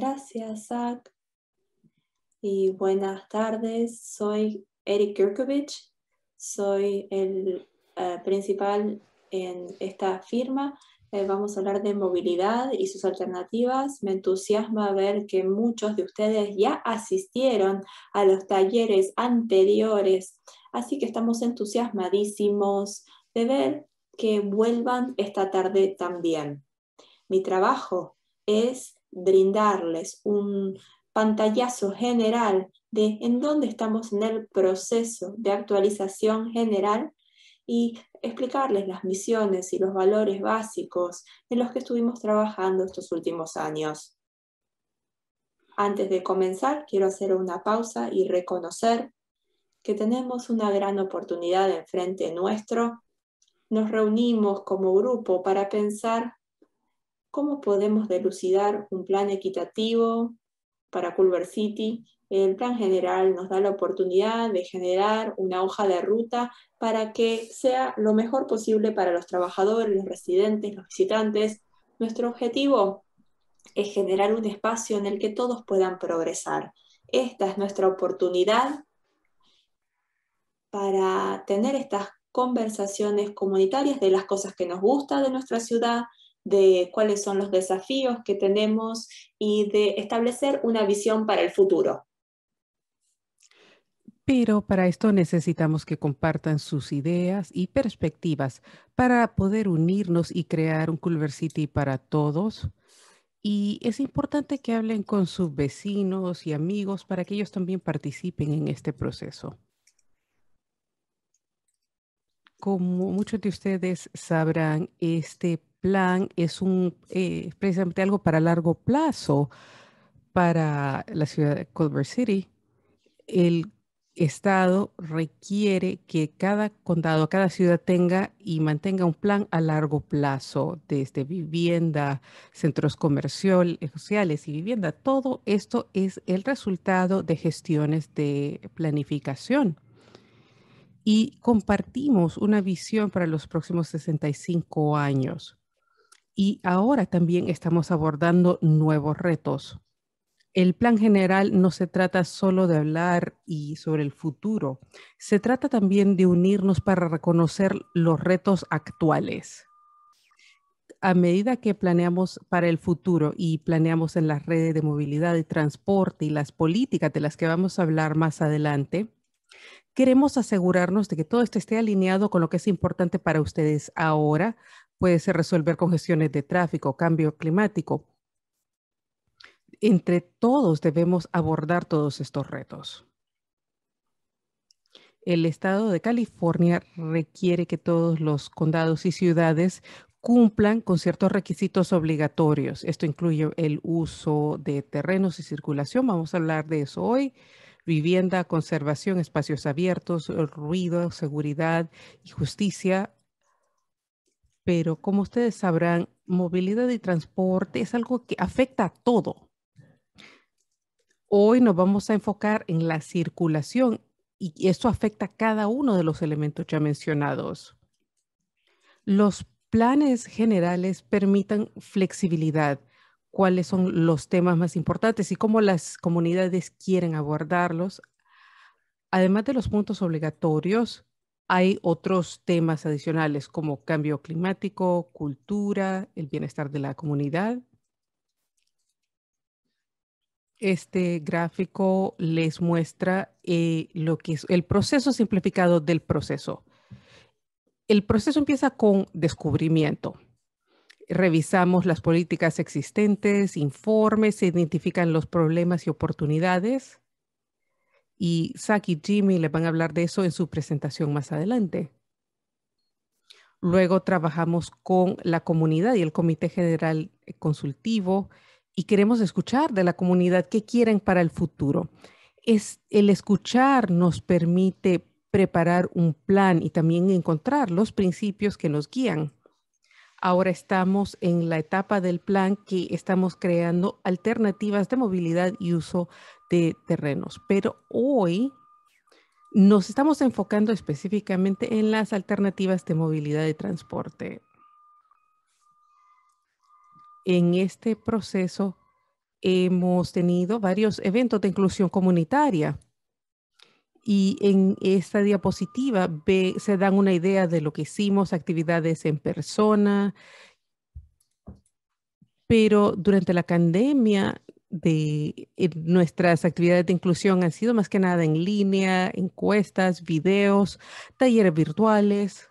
Gracias, Zach. Y buenas tardes. Soy Eric Gurkovich. Soy el principal en esta firma. Vamos a hablar de movilidad y sus alternativas. Me entusiasma ver que muchos de ustedes ya asistieron a los talleres anteriores, así que estamos entusiasmadísimos de ver que vuelvan esta tarde también. Mi trabajo es brindarles un pantallazo general de en dónde estamos en el proceso de actualización general y explicarles las misiones y los valores básicos en los que estuvimos trabajando estos últimos años. Antes de comenzar, quiero hacer una pausa y reconocer que tenemos una gran oportunidad enfrente nuestro. Nos reunimos como grupo para pensar cómo podemos dilucidar un plan equitativo para Culver City. El plan general nos da la oportunidad de generar una hoja de ruta para que sea lo mejor posible para los trabajadores, los residentes, los visitantes. Nuestro objetivo es generar un espacio en el que todos puedan progresar. Esta es nuestra oportunidad para tener estas conversaciones comunitarias de las cosas que nos gusta de nuestra ciudad, de cuáles son los desafíos que tenemos y de establecer una visión para el futuro. Pero para esto necesitamos que compartan sus ideas y perspectivas para poder unirnos y crear un Culver City para todos. Y es importante que hablen con sus vecinos y amigos para que ellos también participen en este proceso. Como muchos de ustedes sabrán, este plan es precisamente algo para largo plazo para la ciudad de Culver City. El estado requiere que cada condado, cada ciudad tenga y mantenga un plan a largo plazo, desde vivienda, centros sociales y vivienda. Todo esto es el resultado de gestiones de planificación. Y compartimos una visión para los próximos 65 años. Y ahora también estamos abordando nuevos retos. El plan general no se trata solo de hablar y sobre el futuro, se trata también de unirnos para reconocer los retos actuales. A medida que planeamos para el futuro y planeamos en las redes de movilidad y transporte y las políticas de las que vamos a hablar más adelante, queremos asegurarnos de que todo esto esté alineado con lo que es importante para ustedes ahora. Puede ser resolver congestiones de tráfico, cambio climático. Entre todos debemos abordar todos estos retos. El estado de California requiere que todos los condados y ciudades cumplan con ciertos requisitos obligatorios. Esto incluye el uso de terrenos y circulación. Vamos a hablar de eso hoy. Vivienda, conservación, espacios abiertos, ruido, seguridad y justicia. Pero como ustedes sabrán, movilidad y transporte es algo que afecta a todo. Hoy nos vamos a enfocar en la circulación y esto afecta a cada uno de los elementos ya mencionados. Los planes generales permitan flexibilidad, cuáles son los temas más importantes y cómo las comunidades quieren abordarlos. Además de los puntos obligatorios, hay otros temas adicionales como cambio climático, cultura, el bienestar de la comunidad. Este gráfico les muestra lo que es el proceso simplificado del proceso. El proceso empieza con descubrimiento. Revisamos las políticas existentes, informes, se identifican los problemas y oportunidades. Y Zach y Jimmy les van a hablar de eso en su presentación más adelante. Luego trabajamos con la comunidad y el Comité General Consultivo y queremos escuchar de la comunidad qué quieren para el futuro. El escuchar nos permite preparar un plan y también encontrar los principios que nos guían. Ahora estamos en la etapa del plan que estamos creando alternativas de movilidad y uso de terrenos, pero hoy nos estamos enfocando específicamente en las alternativas de movilidad y transporte. En este proceso hemos tenido varios eventos de inclusión comunitaria. Y en esta diapositiva se dan una idea de lo que hicimos, actividades en persona, pero durante la pandemia nuestras actividades de inclusión han sido más que nada en línea, encuestas, videos, talleres virtuales.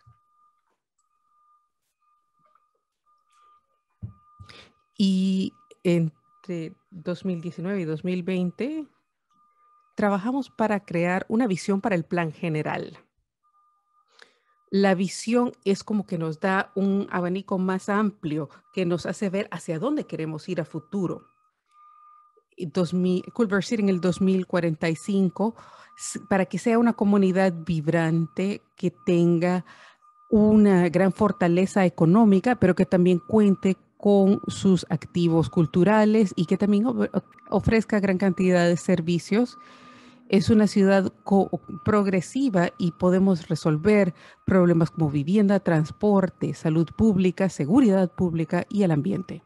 Y entre 2019 y 2020 trabajamos para crear una visión para el plan general. La visión es como que nos da un abanico más amplio que nos hace ver hacia dónde queremos ir a futuro. Culver City en el 2045, para que sea una comunidad vibrante que tenga una gran fortaleza económica, pero que también cuente con sus activos culturales y que también ofrezca gran cantidad de servicios. Es una ciudad progresiva y podemos resolver problemas como vivienda, transporte, salud pública, seguridad pública y el ambiente.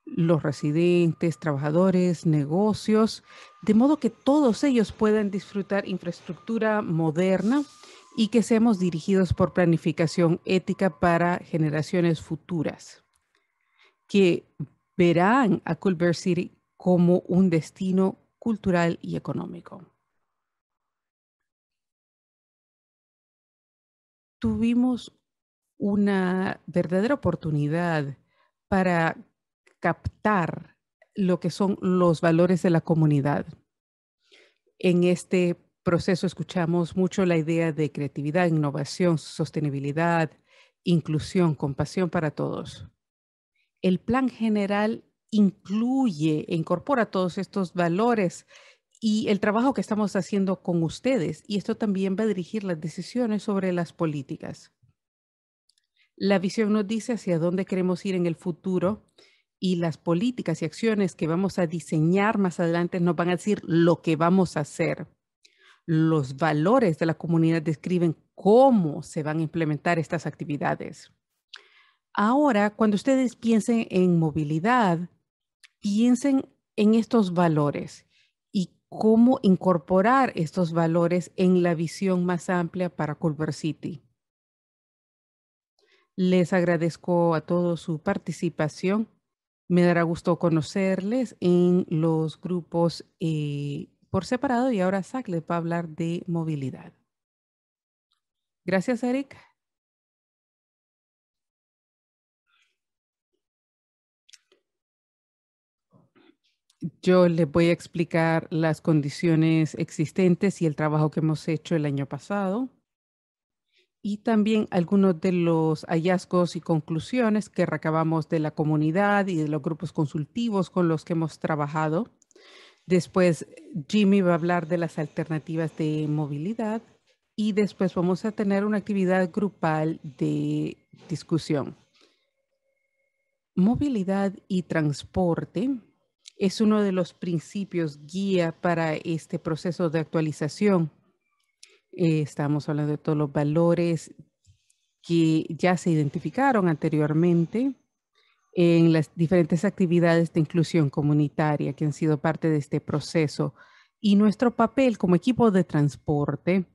Los residentes, trabajadores, negocios, de modo que todos ellos puedan disfrutar infraestructura moderna y que seamos dirigidos por planificación ética para generaciones futuras, que verán a Culver City como un destino cultural y económico. Tuvimos una verdadera oportunidad para captar lo que son los valores de la comunidad. En este proceso escuchamos mucho la idea de creatividad, innovación, sostenibilidad, inclusión, compasión para todos. El plan general incluye e incorpora todos estos valores y el trabajo que estamos haciendo con ustedes, y esto también va a dirigir las decisiones sobre las políticas. La visión nos dice hacia dónde queremos ir en el futuro y las políticas y acciones que vamos a diseñar más adelante nos van a decir lo que vamos a hacer. Los valores de la comunidad describen cómo se van a implementar estas actividades. Ahora, cuando ustedes piensen en movilidad, piensen en estos valores y cómo incorporar estos valores en la visión más amplia para Culver City. Les agradezco a todos su participación. Me dará gusto conocerles en los grupos por separado y ahora Zach les va a hablar de movilidad. Gracias, Eric. Yo les voy a explicar las condiciones existentes y el trabajo que hemos hecho el año pasado, y también algunos de los hallazgos y conclusiones que recabamos de la comunidad y de los grupos consultivos con los que hemos trabajado. Después, Jimmy va a hablar de las alternativas de movilidad y después vamos a tener una actividad grupal de discusión. Movilidad y transporte es uno de los principios guía para este proceso de actualización. Estamos hablando de todos los valores que ya se identificaron anteriormente en las diferentes actividades de inclusión comunitaria que han sido parte de este proceso. Y nuestro papel como equipo de transporte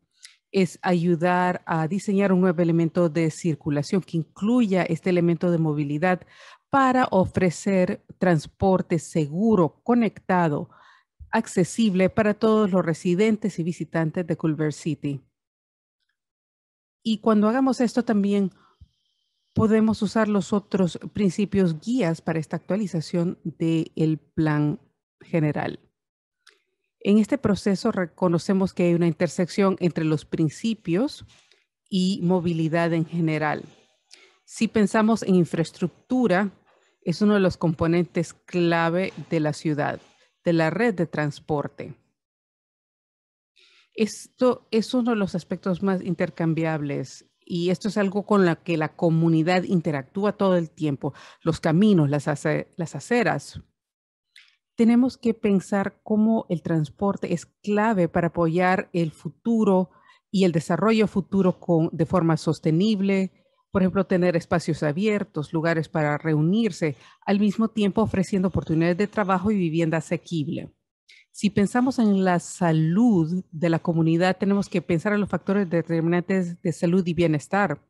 es ayudar a diseñar un nuevo elemento de circulación que incluya este elemento de movilidad para ofrecer transporte seguro, conectado, accesible para todos los residentes y visitantes de Culver City. Y cuando hagamos esto también podemos usar los otros principios guías para esta actualización del plan general. En este proceso reconocemos que hay una intersección entre los principios y movilidad en general. Si pensamos en infraestructura, es uno de los componentes clave de la ciudad, de la red de transporte. Esto es uno de los aspectos más intercambiables y esto es algo con lo que la comunidad interactúa todo el tiempo. Los caminos, las aceras. Tenemos que pensar cómo el transporte es clave para apoyar el futuro y el desarrollo futuro de forma sostenible, Por ejemplo, tener espacios abiertos, lugares para reunirse, al mismo tiempo ofreciendo oportunidades de trabajo y vivienda asequible. Si pensamos en la salud de la comunidad, tenemos que pensar en los factores determinantes de salud y bienestar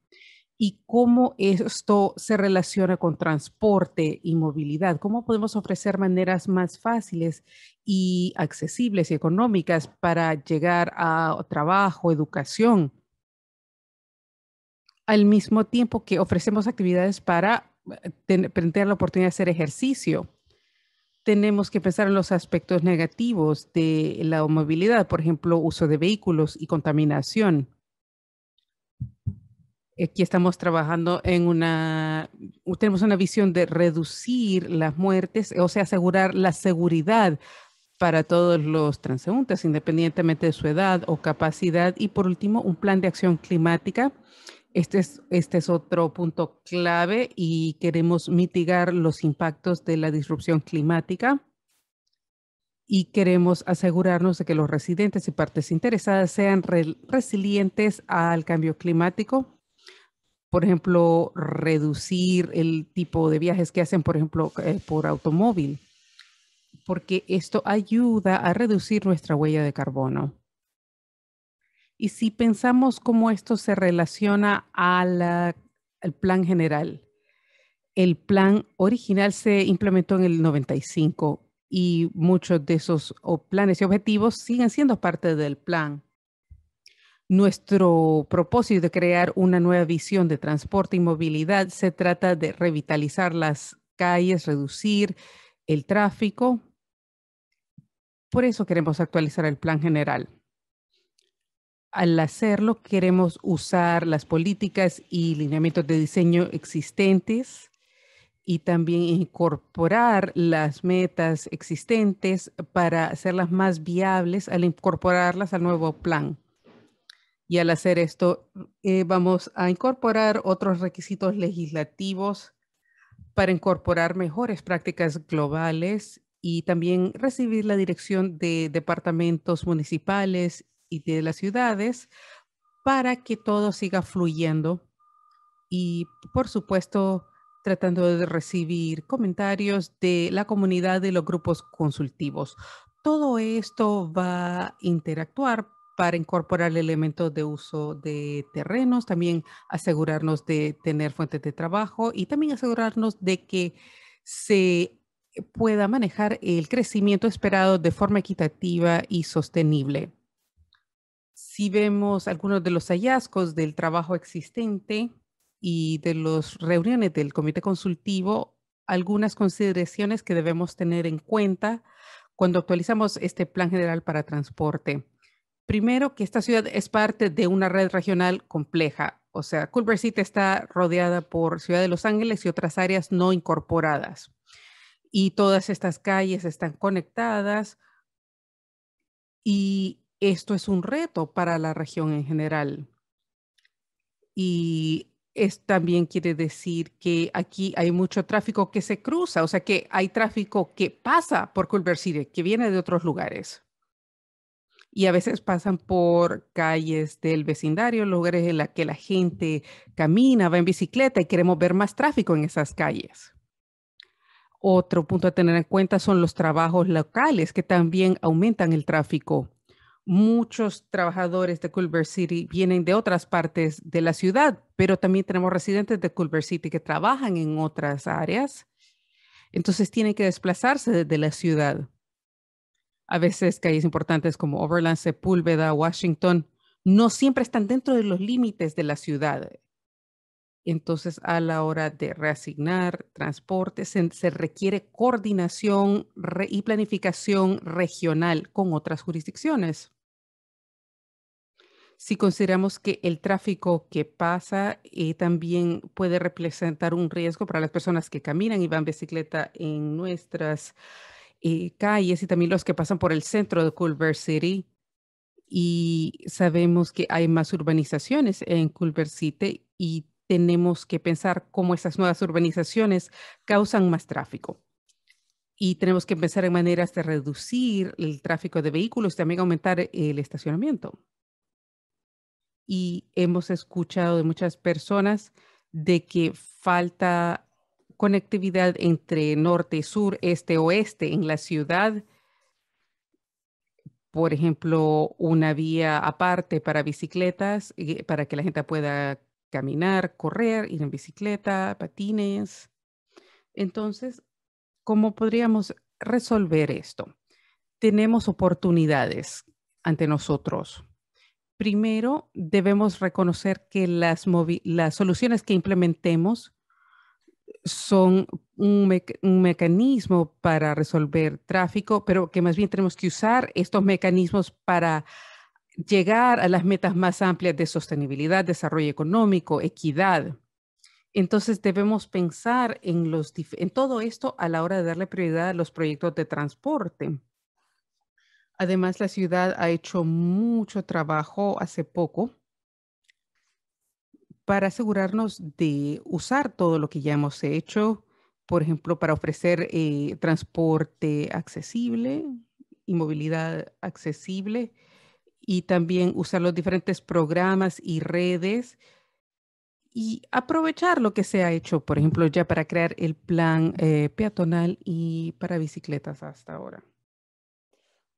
y cómo esto se relaciona con transporte y movilidad. ¿Cómo podemos ofrecer maneras más fáciles y accesibles y económicas para llegar a trabajo, educación, al mismo tiempo que ofrecemos actividades para tener la oportunidad de hacer ejercicio? Tenemos que pensar en los aspectos negativos de la movilidad, por ejemplo, uso de vehículos y contaminación. Aquí estamos trabajando tenemos una visión de reducir las muertes, o sea, asegurar la seguridad para todos los transeúntes, independientemente de su edad o capacidad. Y por último, un plan de acción climática. Este es otro punto clave y queremos mitigar los impactos de la disrupción climática y queremos asegurarnos de que los residentes y partes interesadas sean resilientes al cambio climático. Por ejemplo, reducir el tipo de viajes que hacen, por ejemplo, por automóvil, porque esto ayuda a reducir nuestra huella de carbono. Y si pensamos cómo esto se relaciona al plan general, el plan original se implementó en el 95 y muchos de esos planes y objetivos siguen siendo parte del plan. Nuestro propósito de crear una nueva visión de transporte y movilidad se trata de revitalizar las calles, reducir el tráfico. Por eso queremos actualizar el plan general. Al hacerlo, queremos usar las políticas y lineamientos de diseño existentes y también incorporar las metas existentes para hacerlas más viables al incorporarlas al nuevo plan. Y al hacer esto, vamos a incorporar otros requisitos legislativos para incorporar mejores prácticas globales y también recibir la dirección de departamentos municipales y de las ciudades para que todo siga fluyendo y, por supuesto, tratando de recibir comentarios de la comunidad de los grupos consultivos. Todo esto va a interactuar para incorporar elementos de uso de terrenos, también asegurarnos de tener fuentes de trabajo y también asegurarnos de que se pueda manejar el crecimiento esperado de forma equitativa y sostenible. Si vemos algunos de los hallazgos del trabajo existente y de las reuniones del comité consultivo, algunas consideraciones que debemos tener en cuenta cuando actualizamos este plan general para transporte. Primero, que esta ciudad es parte de una red regional compleja. O sea, Culver City está rodeada por Ciudad de Los Ángeles y otras áreas no incorporadas. Y todas estas calles están conectadas y esto es un reto para la región en general. Y también quiere decir que aquí hay mucho tráfico que se cruza, o sea que hay tráfico que pasa por Culver City, que viene de otros lugares. Y a veces pasan por calles del vecindario, lugares en los que la gente camina, va en bicicleta y queremos ver más tráfico en esas calles. Otro punto a tener en cuenta son los trabajos locales que también aumentan el tráfico. Muchos trabajadores de Culver City vienen de otras partes de la ciudad, pero también tenemos residentes de Culver City que trabajan en otras áreas. Entonces tienen que desplazarse desde la ciudad. A veces calles importantes como Overland, Sepúlveda, Washington, no siempre están dentro de los límites de la ciudad. Entonces, a la hora de reasignar transporte, se requiere coordinación y planificación regional con otras jurisdicciones. Si consideramos que el tráfico que pasa también puede representar un riesgo para las personas que caminan y van en bicicleta en nuestras calles y también los que pasan por el centro de Culver City. Y sabemos que hay más urbanizaciones en Culver City y tenemos que pensar cómo esas nuevas urbanizaciones causan más tráfico. Y tenemos que pensar en maneras de reducir el tráfico de vehículos y también aumentar el estacionamiento. Y hemos escuchado de muchas personas de que falta conectividad entre norte, sur, este, oeste en la ciudad. Por ejemplo, una vía aparte para bicicletas, para que la gente pueda caminar, correr, ir en bicicleta, patines. Entonces, ¿cómo podríamos resolver esto? Tenemos oportunidades ante nosotros. Primero, debemos reconocer que las soluciones que implementemos son un mecanismo para resolver tráfico, pero que más bien tenemos que usar estos mecanismos para llegar a las metas más amplias de sostenibilidad, desarrollo económico, equidad. Entonces debemos pensar en todo esto a la hora de darle prioridad a los proyectos de transporte. Además, la ciudad ha hecho mucho trabajo hace poco para asegurarnos de usar todo lo que ya hemos hecho, por ejemplo, para ofrecer transporte accesible y movilidad accesible, y también usar los diferentes programas y redes y aprovechar lo que se ha hecho, por ejemplo, ya para crear el plan peatonal y para bicicletas hasta ahora.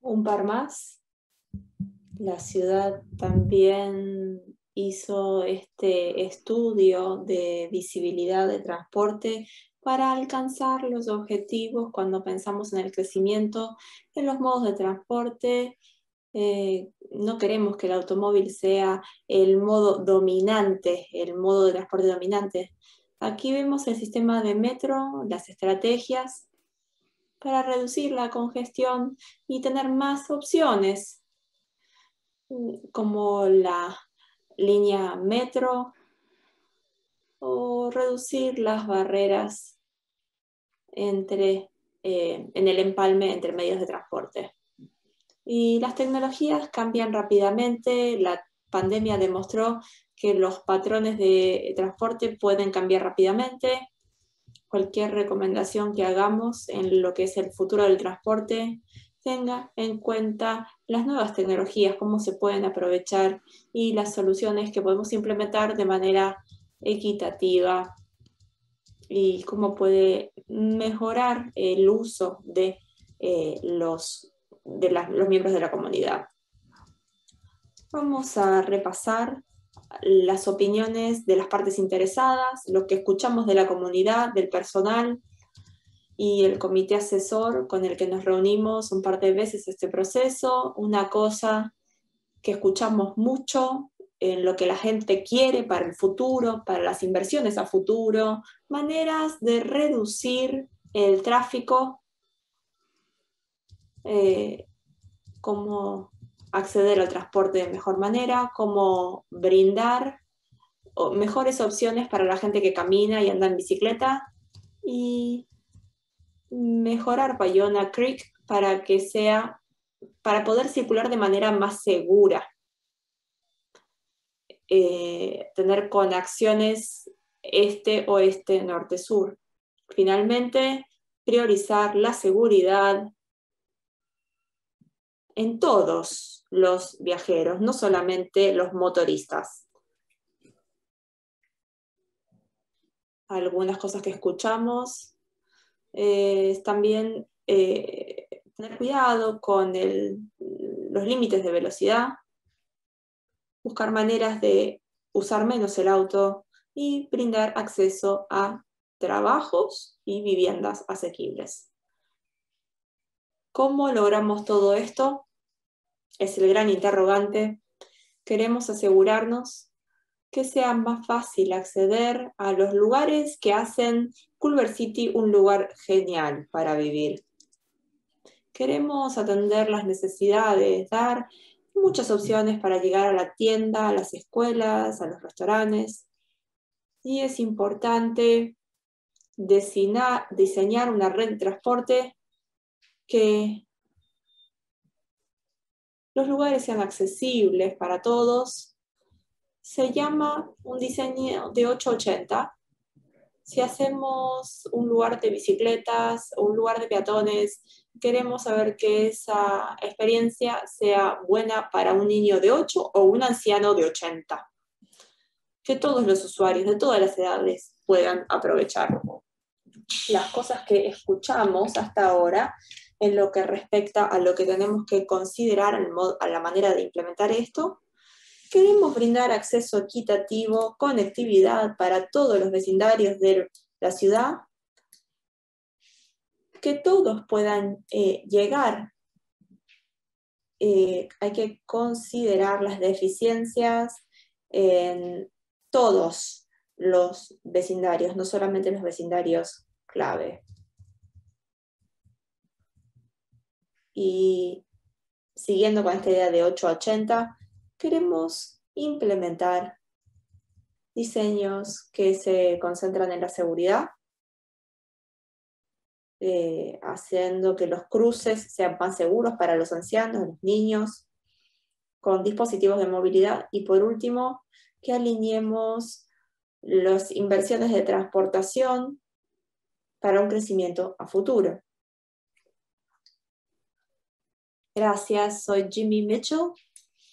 Un par más. La ciudad también hizo este estudio de visibilidad de transporte para alcanzar los objetivos cuando pensamos en el crecimiento en los modos de transporte. No queremos que el automóvil sea el modo dominante, el modo de transporte dominante. Aquí vemos el sistema de metro, las estrategias para reducir la congestión y tener más opciones, como la línea metro o reducir las barreras en el empalme entre medios de transporte. Y las tecnologías cambian rápidamente. La pandemia demostró que los patrones de transporte pueden cambiar rápidamente. Cualquier recomendación que hagamos en lo que es el futuro del transporte tenga en cuenta las nuevas tecnologías, cómo se pueden aprovechar y las soluciones que podemos implementar de manera equitativa y cómo puede mejorar el uso de los miembros de la comunidad. Vamos a repasar las opiniones de las partes interesadas, lo que escuchamos de la comunidad, del personal y el comité asesor con el que nos reunimos un par de veces este proceso. Una cosa que escuchamos mucho en lo que la gente quiere para el futuro, para las inversiones a futuro, maneras de reducir el tráfico, cómo acceder al transporte de mejor manera, cómo brindar mejores opciones para la gente que camina y anda en bicicleta y mejorar Ballona Creek para poder circular de manera más segura. Tener conexiones este-oeste, norte-sur. Finalmente, priorizar la seguridad en todos los viajeros, no solamente los motoristas. Algunas cosas que escuchamos también tener cuidado con los límites de velocidad, buscar maneras de usar menos el auto y brindar acceso a trabajos y viviendas asequibles. ¿Cómo logramos todo esto? Es el gran interrogante. Queremos asegurarnos que sea más fácil acceder a los lugares que hacen Culver City un lugar genial para vivir. Queremos atender las necesidades, dar muchas opciones para llegar a la tienda, a las escuelas, a los restaurantes. Y es importante diseñar una red de transporte que los lugares sean accesibles para todos. Se llama un diseño de 880. Si hacemos un lugar de bicicletas o un lugar de peatones, queremos saber que esa experiencia sea buena para un niño de 8 o un anciano de 80. que todos los usuarios de todas las edades puedan aprovechar. Las cosas que escuchamos hasta ahora en lo que respecta a lo que tenemos que considerar a la manera de implementar esto, queremos brindar acceso equitativo, conectividad para todos los vecindarios de la ciudad, que todos puedan llegar. Hay que considerar las deficiencias en todos los vecindarios, no solamente los vecindarios clave. Y siguiendo con esta idea de 8 a 80, queremos implementar diseños que se concentran en la seguridad, haciendo que los cruces sean más seguros para los ancianos, los niños, con dispositivos de movilidad. Y por último, que alineemos las inversiones de transportación para un crecimiento a futuro. Gracias, soy Jimmy Mitchell.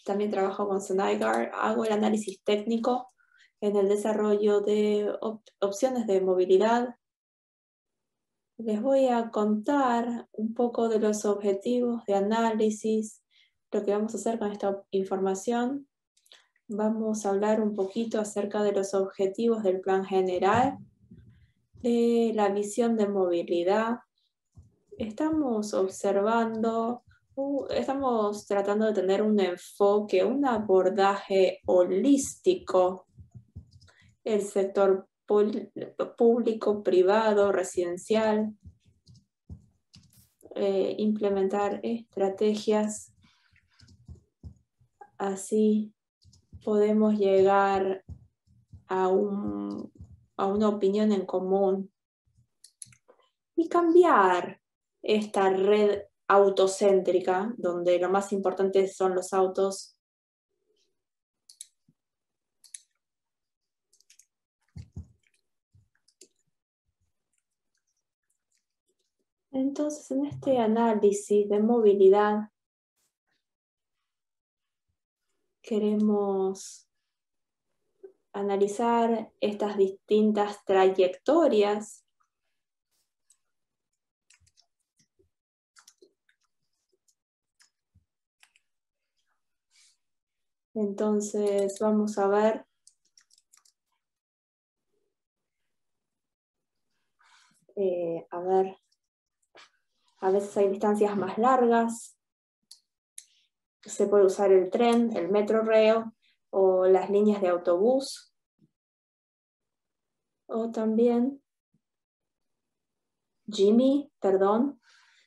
También trabajo con Sonaigar. Hago el análisis técnico en el desarrollo de opciones de movilidad. Les voy a contar un poco de los objetivos de análisis, lo que vamos a hacer con esta información. Vamos a hablar un poquito acerca de los objetivos del plan general, de la visión de movilidad. Estamos observando, estamos tratando de tener un enfoque, un abordaje holístico. El sector público, privado, residencial, implementar estrategias, así podemos llegar a una opinión en común y cambiar esta red autocéntrica, donde lo más importante son los autos. Entonces, en este análisis de movilidad, queremos analizar estas distintas trayectorias . Entonces, vamos a ver a veces hay distancias más largas. Se puede usar el tren, el Metrorail o las líneas de autobús. O también, Jimmy, perdón,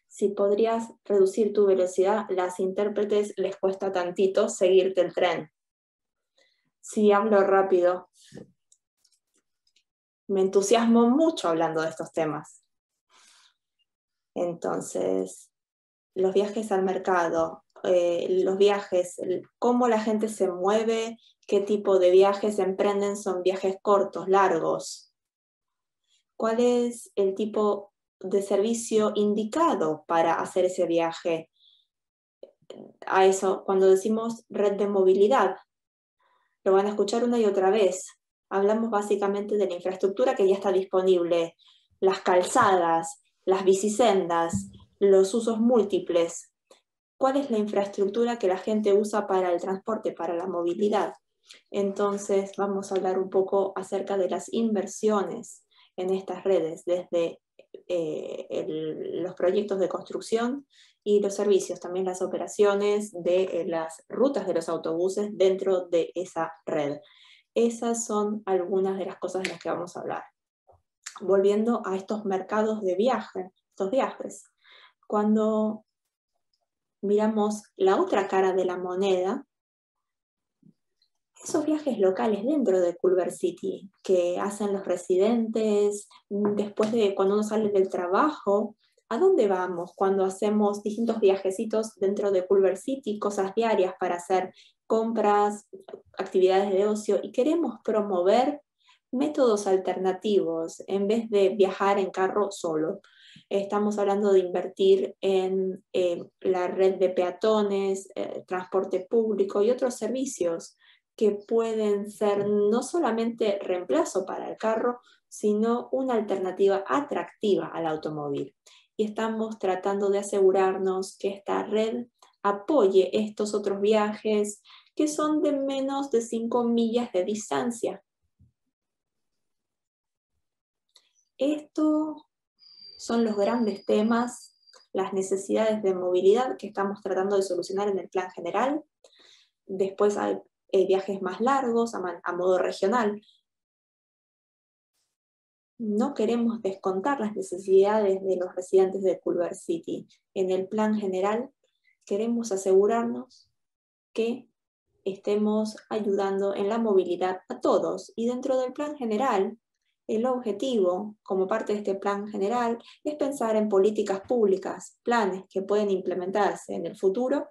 si podrías reducir tu velocidad, las intérpretes les cuesta tantito seguirte el tren. Si hablo rápido, me entusiasmo mucho hablando de estos temas. Entonces, los viajes al mercado, los viajes, cómo la gente se mueve, qué tipo de viajes se emprenden, son viajes cortos, largos. ¿Cuál es el tipo de servicio indicado para hacer ese viaje? A eso, cuando decimos red de movilidad, lo van a escuchar una y otra vez. Hablamos básicamente de la infraestructura que ya está disponible, las calzadas, las bicisendas, los usos múltiples. ¿Cuál es la infraestructura que la gente usa para el transporte, para la movilidad? Entonces vamos a hablar un poco acerca de las inversiones en estas redes, desde los proyectos de construcción y los servicios, también las operaciones de las rutas de los autobuses dentro de esa red. Esas son algunas de las cosas de las que vamos a hablar. Volviendo a estos mercados de viaje, estos viajes, cuando miramos la otra cara de la moneda, esos viajes locales dentro de Culver City que hacen los residentes después de cuando uno sale del trabajo, ¿a dónde vamos cuando hacemos distintos viajecitos dentro de Culver City, cosas diarias para hacer compras, actividades de ocio, y queremos promover métodos alternativos en vez de viajar en carro solo? Estamos hablando de invertir en la red de peatones, transporte público y otros servicios que pueden ser no solamente reemplazo para el carro, sino una alternativa atractiva al automóvil. Y estamos tratando de asegurarnos que esta red apoye estos otros viajes que son de menos de 5 millas de distancia. Estos son los grandes temas, las necesidades de movilidad que estamos tratando de solucionar en el plan general. Después hay viajes más largos a modo regional. No queremos descontar las necesidades de los residentes de Culver City. En el plan general queremos asegurarnos que estemos ayudando en la movilidad a todos. Y dentro del plan general, el objetivo, como parte de este plan general, es pensar en políticas públicas, planes que pueden implementarse en el futuro.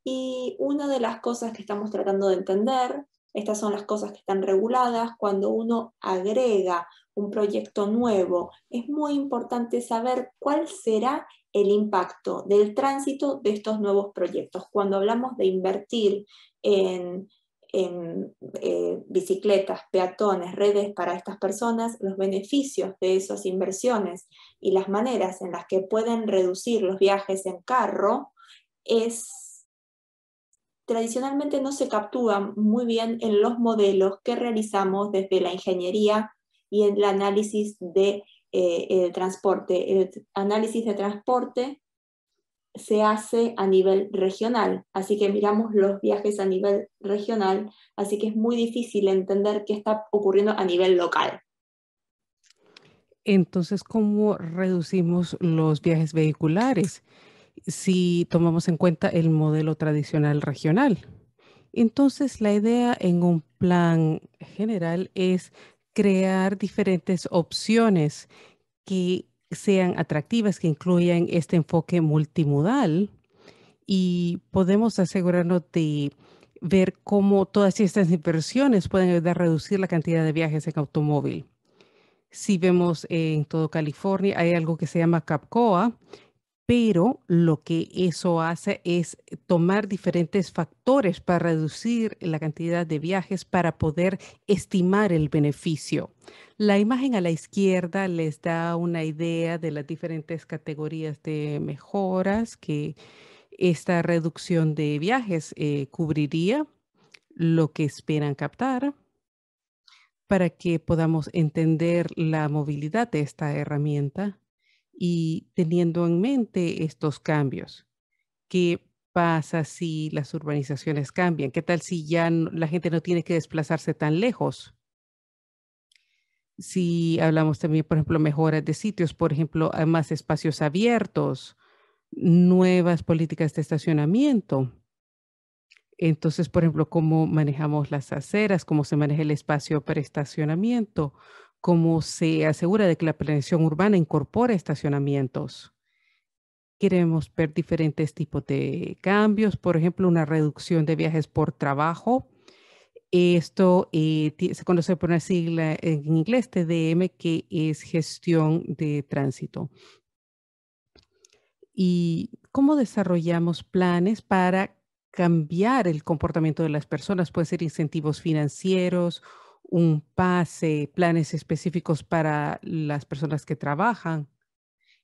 Y una de las cosas que estamos tratando de entender, estas son las cosas que están reguladas, cuando uno agrega un proyecto nuevo, es muy importante saber cuál será el impacto del tránsito de estos nuevos proyectos. Cuando hablamos de invertir en bicicletas, peatones, redes para estas personas, los beneficios de esas inversiones y las maneras en las que pueden reducir los viajes en carro tradicionalmente no se captura muy bien en los modelos que realizamos desde la ingeniería y el análisis de el transporte. El análisis de transporte se hace a nivel regional, así que miramos los viajes a nivel regional, así que es muy difícil entender qué está ocurriendo a nivel local. Entonces, ¿cómo reducimos los viajes vehiculares si tomamos en cuenta el modelo tradicional regional? Entonces, la idea en un plan general es crear diferentes opciones que sean atractivas, que incluyan este enfoque multimodal, y podemos asegurarnos de ver cómo todas estas inversiones pueden ayudar a reducir la cantidad de viajes en automóvil. Si vemos en todo California, hay algo que se llama CAPCOA, pero lo que eso hace es tomar diferentes factores para reducir la cantidad de viajes para poder estimar el beneficio. La imagen a la izquierda les da una idea de las diferentes categorías de mejoras que esta reducción de viajes cubriría, lo que esperan captar, para que podamos entender la movilidad de esta herramienta y teniendo en mente estos cambios. ¿Qué pasa si las urbanizaciones cambian? ¿Qué tal si ya la gente no tiene que desplazarse tan lejos? Si hablamos también, por ejemplo, mejoras de sitios, por ejemplo, hay más espacios abiertos, nuevas políticas de estacionamiento. Entonces, por ejemplo, cómo manejamos las aceras, cómo se maneja el espacio para estacionamiento, cómo se asegura de que la planeación urbana incorpore estacionamientos. Queremos ver diferentes tipos de cambios, por ejemplo, una reducción de viajes por trabajo. Esto se conoce por una sigla en inglés, TDM, que es gestión de tránsito. ¿Y cómo desarrollamos planes para cambiar el comportamiento de las personas? Puede ser incentivos financieros, un pase, planes específicos para las personas que trabajan.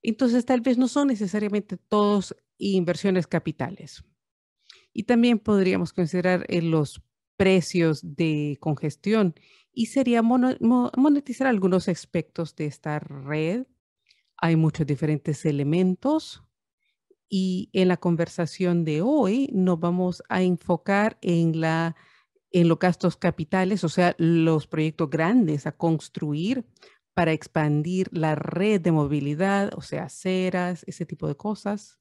Entonces, tal vez no son necesariamente todos inversiones capitales. Y también podríamos considerar los precios de congestión y sería monetizar algunos aspectos de esta red. Hay muchos diferentes elementos y en la conversación de hoy nos vamos a enfocar en los gastos capitales, o sea, los proyectos grandes a construir para expandir la red de movilidad, o sea, aceras, ese tipo de cosas,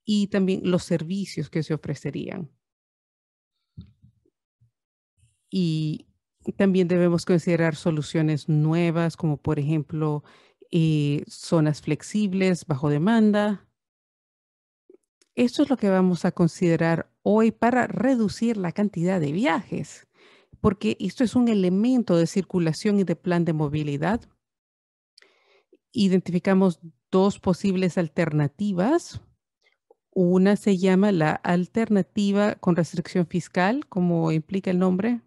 y también los servicios que se ofrecerían. Y también debemos considerar soluciones nuevas, como por ejemplo, zonas flexibles bajo demanda. Esto es lo que vamos a considerar hoy para reducir la cantidad de viajes, porque esto es un elemento de circulación y de plan de movilidad. Identificamos dos posibles alternativas. Una se llama la alternativa con restricción fiscal, como implica el nombre.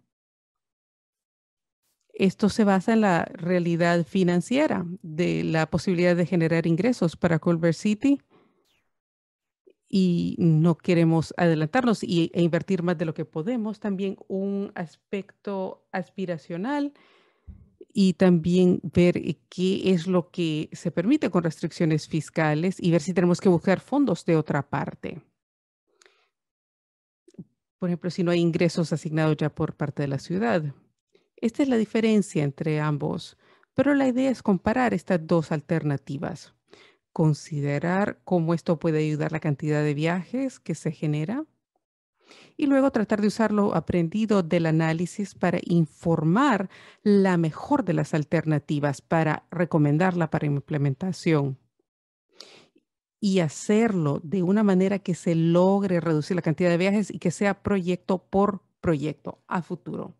Esto se basa en la realidad financiera de la posibilidad de generar ingresos para Culver City y no queremos adelantarnos e invertir más de lo que podemos. También un aspecto aspiracional y también ver qué es lo que se permite con restricciones fiscales y ver si tenemos que buscar fondos de otra parte. Por ejemplo, si no hay ingresos asignados ya por parte de la ciudad. Esta es la diferencia entre ambos, pero la idea es comparar estas dos alternativas, considerar cómo esto puede ayudar la cantidad de viajes que se genera y luego tratar de usar lo aprendido del análisis para informar la mejor de las alternativas, para recomendarla para implementación y hacerlo de una manera que se logre reducir la cantidad de viajes y que sea proyecto por proyecto a futuro.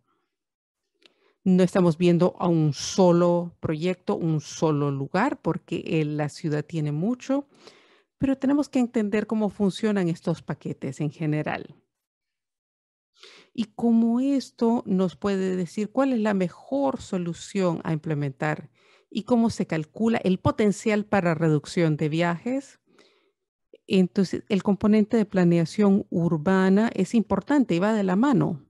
No estamos viendo a un solo proyecto, un solo lugar, porque la ciudad tiene mucho, pero tenemos que entender cómo funcionan estos paquetes en general. Y cómo esto nos puede decir cuál es la mejor solución a implementar y cómo se calcula el potencial para reducción de viajes. Entonces, el componente de planeación urbana es importante y va de la mano.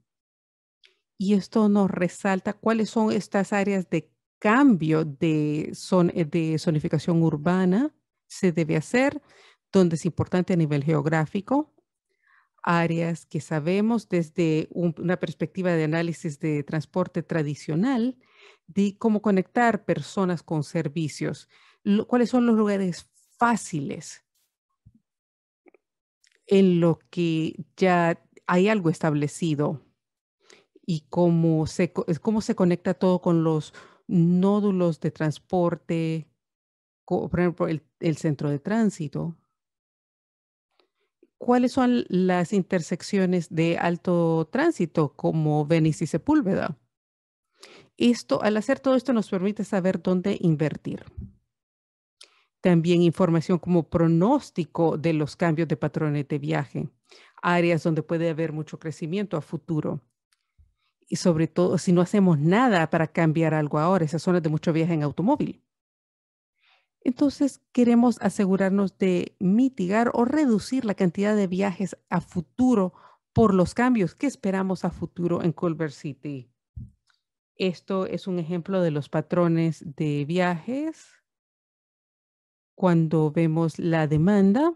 Y esto nos resalta cuáles son estas áreas de cambio de zonificación urbana se debe hacer, donde es importante a nivel geográfico, áreas que sabemos desde una perspectiva de análisis de transporte tradicional, de cómo conectar personas con servicios, cuáles son los lugares fáciles en lo que ya hay algo establecido y cómo se conecta todo con los nódulos de transporte, por ejemplo, el centro de tránsito. ¿Cuáles son las intersecciones de alto tránsito como Venice y Sepúlveda? Al hacer todo esto nos permite saber dónde invertir. También información como pronóstico de los cambios de patrones de viaje, áreas donde puede haber mucho crecimiento a futuro. Y sobre todo, si no hacemos nada para cambiar algo ahora, esas zonas de mucho viaje en automóvil. Entonces, queremos asegurarnos de mitigar o reducir la cantidad de viajes a futuro por los cambios que esperamos a futuro en Culver City. Esto es un ejemplo de los patrones de viajes. Cuando vemos la demanda,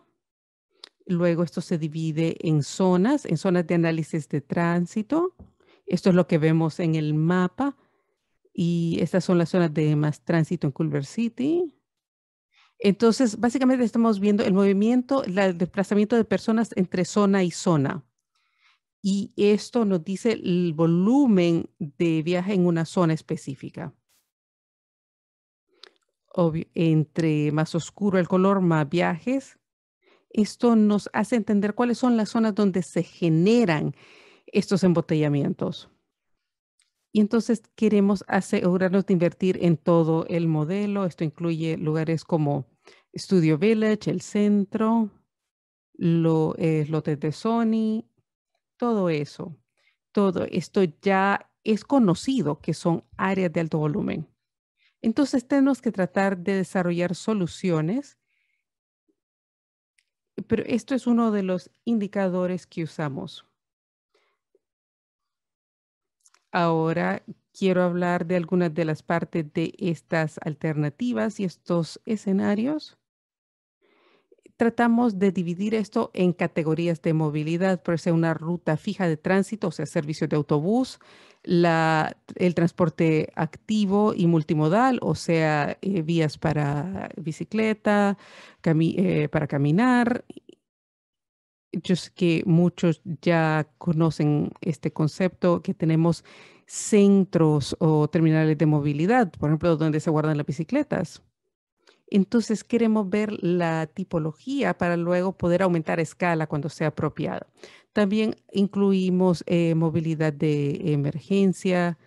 luego esto se divide en zonas de análisis de tránsito. Esto es lo que vemos en el mapa. Y estas son las zonas de más tránsito en Culver City. Entonces, básicamente estamos viendo el movimiento, el desplazamiento de personas entre zona y zona. Y esto nos dice el volumen de viaje en una zona específica. Obvio, entre más oscuro el color, más viajes. Esto nos hace entender cuáles son las zonas donde se generan estos embotellamientos. Y entonces queremos asegurarnos de invertir en todo el modelo. Esto incluye lugares como Studio Village, el centro, los lotes de Sony, todo eso. Todo esto ya es conocido que son áreas de alto volumen. Entonces tenemos que tratar de desarrollar soluciones, pero esto es uno de los indicadores que usamos. Ahora quiero hablar de algunas de las partes de estas alternativas y estos escenarios. Tratamos de dividir esto en categorías de movilidad, por ser una ruta fija de tránsito, o sea, servicios de autobús, el transporte activo y multimodal, o sea, vías para bicicleta, para caminar. Yo sé que muchos ya conocen este concepto, que tenemos centros o terminales de movilidad, por ejemplo, donde se guardan las bicicletas. Entonces queremos ver la tipología para luego poder aumentar a escala cuando sea apropiado. También incluimos movilidad de emergencia,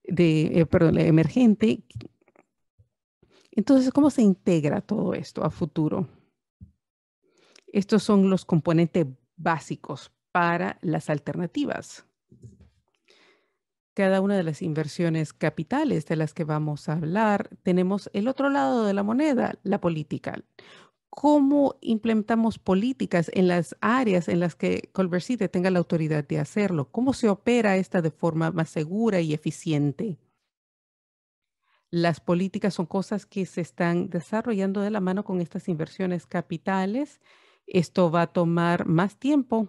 emergente. Entonces, ¿cómo se integra todo esto a futuro? Estos son los componentes básicos para las alternativas. Cada una de las inversiones capitales de las que vamos a hablar, tenemos el otro lado de la moneda, la política. ¿Cómo implementamos políticas en las áreas en las que Culver City tenga la autoridad de hacerlo? ¿Cómo se opera esta de forma más segura y eficiente? Las políticas son cosas que se están desarrollando de la mano con estas inversiones capitales. Esto va a tomar más tiempo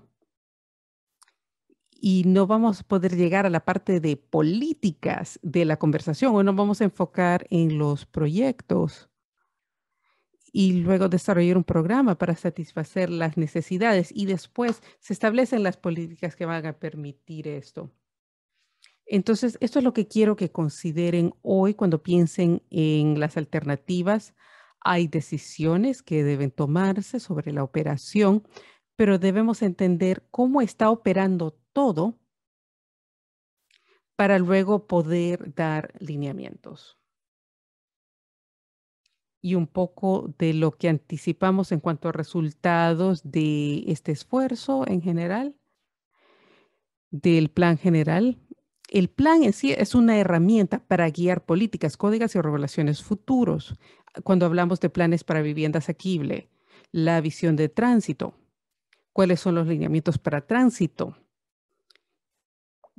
y no vamos a poder llegar a la parte de políticas de la conversación o no vamos a enfocar en los proyectos y luego desarrollar un programa para satisfacer las necesidades y después se establecen las políticas que van a permitir esto. Entonces, esto es lo que quiero que consideren hoy cuando piensen en las alternativas. Hay decisiones que deben tomarse sobre la operación, pero debemos entender cómo está operando todo para luego poder dar lineamientos. Y un poco de lo que anticipamos en cuanto a resultados de este esfuerzo en general, del plan general. El plan en sí es una herramienta para guiar políticas, códigos y regulaciones futuros. Cuando hablamos de planes para vivienda asequible, la visión de tránsito, cuáles son los lineamientos para tránsito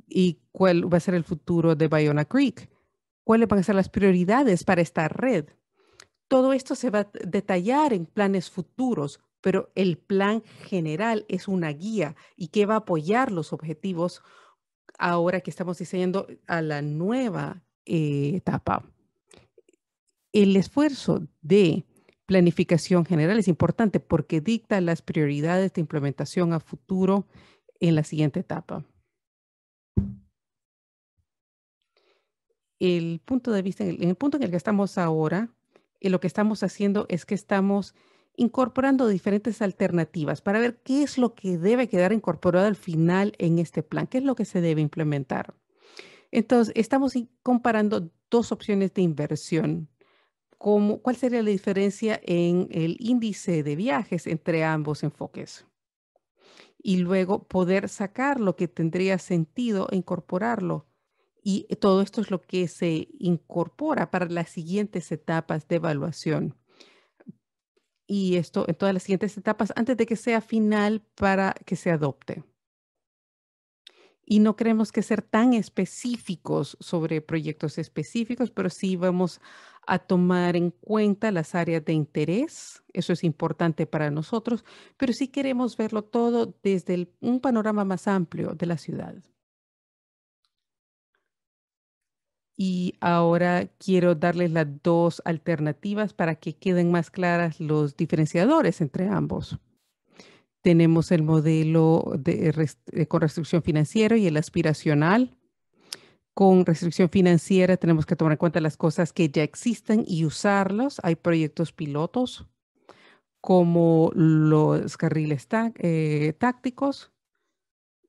y cuál va a ser el futuro de Ballona Creek, cuáles van a ser las prioridades para esta red. Todo esto se va a detallar en planes futuros, pero el plan general es una guía y que va a apoyar los objetivos ahora que estamos diseñando a la nueva etapa. El esfuerzo de planificación general es importante porque dicta las prioridades de implementación a futuro en la siguiente etapa. El punto de vista, en el punto en el que estamos ahora, lo que estamos haciendo es que estamos incorporando diferentes alternativas para ver qué es lo que debe quedar incorporado al final en este plan, qué es lo que se debe implementar. Entonces, estamos comparando dos opciones de inversión. ¿Cuál sería la diferencia en el índice de viajes entre ambos enfoques? Y luego poder sacar lo que tendría sentido e incorporarlo. Y todo esto es lo que se incorpora para las siguientes etapas de evaluación. Y esto en todas las siguientes etapas antes de que sea final para que se adopte. Y no queremos que ser tan específicos sobre proyectos específicos, pero sí vamos a tomar en cuenta las áreas de interés. Eso es importante para nosotros, pero sí queremos verlo todo desde un panorama más amplio de la ciudad. Y ahora quiero darles las dos alternativas para que queden más claras los diferenciadores entre ambos. Tenemos el modelo con restricción financiera y el aspiracional. Con restricción financiera tenemos que tomar en cuenta las cosas que ya existen y usarlos. Hay proyectos pilotos como los carriles tácticos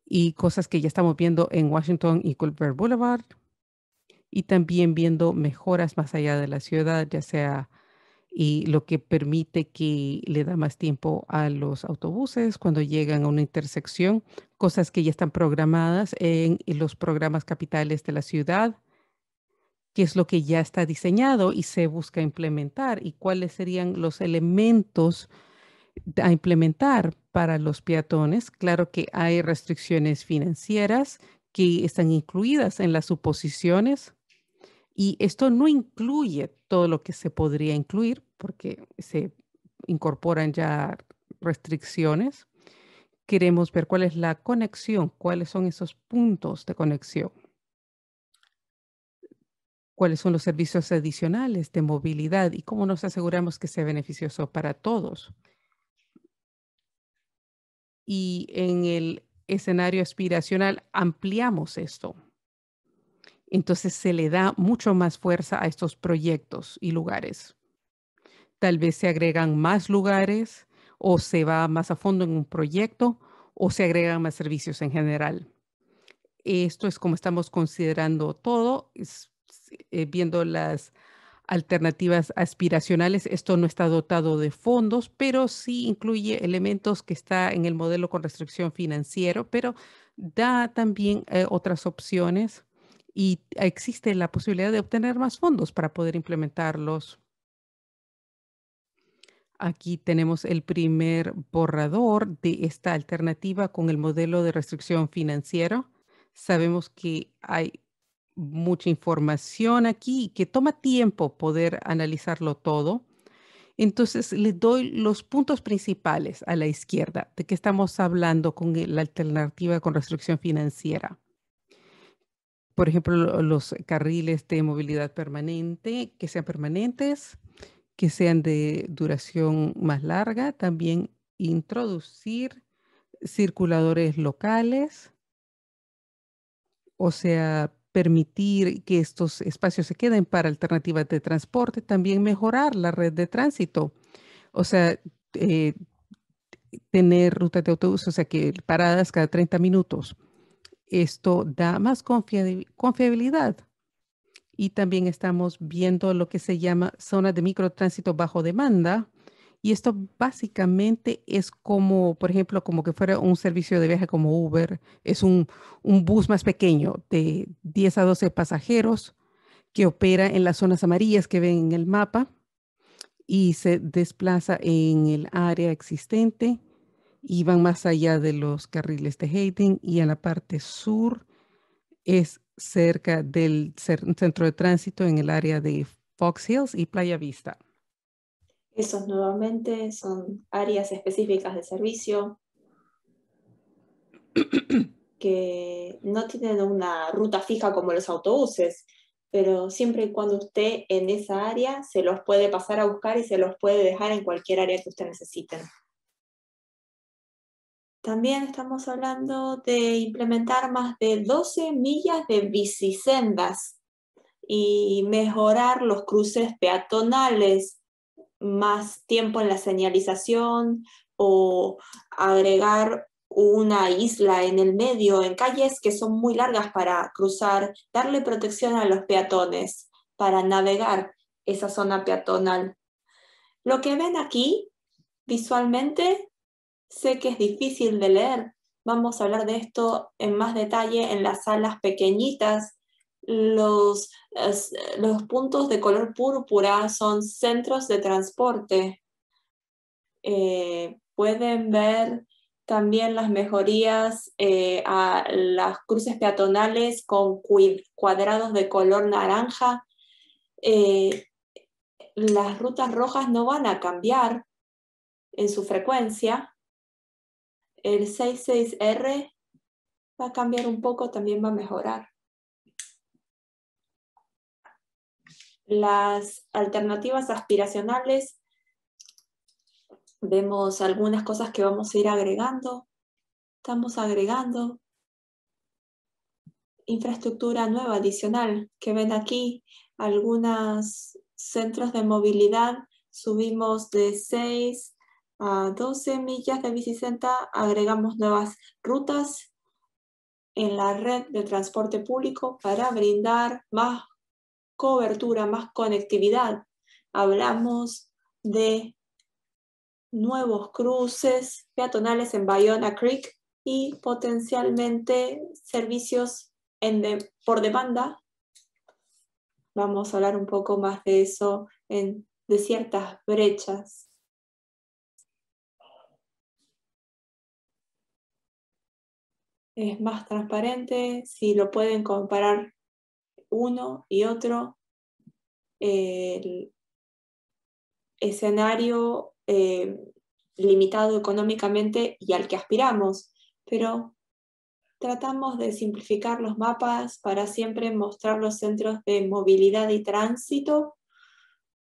y cosas que ya estamos viendo en Washington y Culver Boulevard. Y también viendo mejoras más allá de la ciudad, ya sea y lo que permite que le da más tiempo a los autobuses cuando llegan a una intersección, cosas que ya están programadas en los programas capitales de la ciudad, qué es lo que ya está diseñado y se busca implementar y cuáles serían los elementos a implementar para los peatones. Claro que hay restricciones financieras que están incluidas en las suposiciones y esto no incluye todo lo que se podría incluir porque se incorporan ya restricciones. Queremos ver cuál es la conexión, cuáles son esos puntos de conexión, cuáles son los servicios adicionales de movilidad y cómo nos aseguramos que sea beneficioso para todos. Y en el escenario aspiracional ampliamos esto. Entonces se le da mucho más fuerza a estos proyectos y lugares. Tal vez se agregan más lugares o se va más a fondo en un proyecto o se agregan más servicios en general. Esto es como estamos considerando todo, viendo las alternativas aspiracionales. Esto no está dotado de fondos, pero sí incluye elementos que está en el modelo con restricción financiero, pero da también otras opciones y existe la posibilidad de obtener más fondos para poder implementarlos. Aquí tenemos el primer borrador de esta alternativa con el modelo de restricción financiera. Sabemos que hay mucha información aquí y que toma tiempo poder analizarlo todo. Entonces, le doy los puntos principales a la izquierda de que estamos hablando con la alternativa con restricción financiera. Por ejemplo, los carriles de movilidad permanente, que sean permanentes, que sean de duración más larga, también introducir circuladores locales, o sea, permitir que estos espacios se queden para alternativas de transporte, también mejorar la red de tránsito, o sea, eh, tener rutas de autobús, o sea, que paradas cada 30 minutos. Esto da más confiabilidad. Y también estamos viendo lo que se llama zona de microtránsito bajo demanda. Y esto básicamente es como, por ejemplo, como que fuera un servicio de viaje como Uber. Es un bus más pequeño de 10 a 12 pasajeros que opera en las zonas amarillas que ven en el mapa y se desplaza en el área existente y van más allá de los carriles de Hayden y en la parte sur es cerca del centro de tránsito en el área de Fox Hills y Playa Vista. Esos nuevamente son áreas específicas de servicio que no tienen una ruta fija como los autobuses, pero siempre y cuando usted en esa área se los puede pasar a buscar y se los puede dejar en cualquier área que usted necesite. También estamos hablando de implementar más de 12 millas de bicisendas y mejorar los cruces peatonales, más tiempo en la señalización o agregar una isla en el medio, en calles que son muy largas para cruzar, darle protección a los peatones para navegar esa zona peatonal. Lo que ven aquí visualmente, sé que es difícil de leer. Vamos a hablar de esto en más detalle en las salas pequeñitas. Los puntos de color púrpura son centros de transporte. Pueden ver también las mejorías a las cruces peatonales con cuadrados de color naranja. Las rutas rojas no van a cambiar en su frecuencia. El 66R va a cambiar un poco, también va a mejorar. Las alternativas aspiracionales, vemos algunas cosas que vamos a ir agregando. Estamos agregando infraestructura nueva, adicional, que ven aquí, algunos centros de movilidad. Subimos de 6 a 12 millas de bicicleta, agregamos nuevas rutas en la red de transporte público para brindar más cobertura, más conectividad. Hablamos de nuevos cruces peatonales en Bayona Creek y potencialmente servicios por demanda. Vamos a hablar un poco más de eso de ciertas brechas. Es más transparente, si lo pueden comparar uno y otro. El escenario limitado económicamente y al que aspiramos, pero tratamos de simplificar los mapas para siempre mostrar los centros de movilidad y tránsito.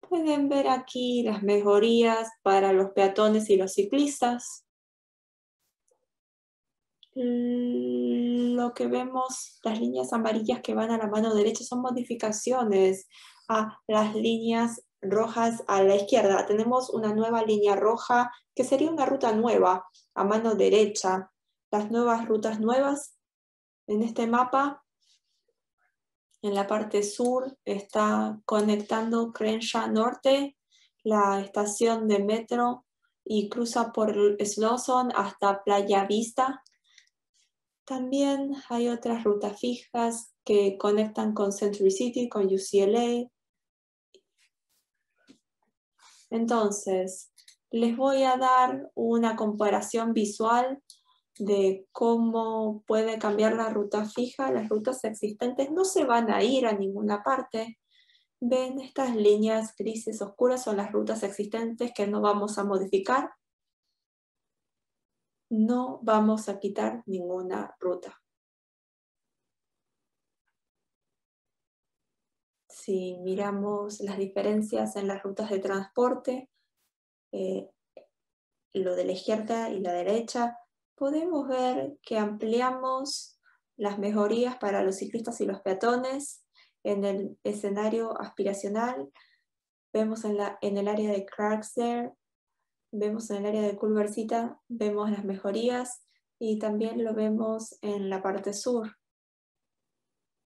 Pueden ver aquí las mejorías para los peatones y los ciclistas. Lo que vemos, las líneas amarillas que van a la mano derecha son modificaciones a las líneas rojas a la izquierda. Tenemos una nueva línea roja que sería una ruta nueva a mano derecha. Las nuevas rutas nuevas en este mapa En la parte sur está conectando Crenshaw Norte, la estación de metro, y cruza por Slauson hasta Playa Vista. También hay otras rutas fijas que conectan con Century City, con UCLA. Entonces, les voy a dar una comparación visual de cómo puede cambiar la ruta fija. Las rutas existentes no se van a ir a ninguna parte. Ven, estas líneas grises oscuras son las rutas existentes que no vamos a modificar. No vamos a quitar ninguna ruta. Si miramos las diferencias en las rutas de transporte, lo de la izquierda y la derecha, podemos ver que ampliamos las mejorías para los ciclistas y los peatones en el escenario aspiracional. Vemos en el área de Clarksdale, vemos en el área de Culver City, vemos las mejorías y también lo vemos en la parte sur.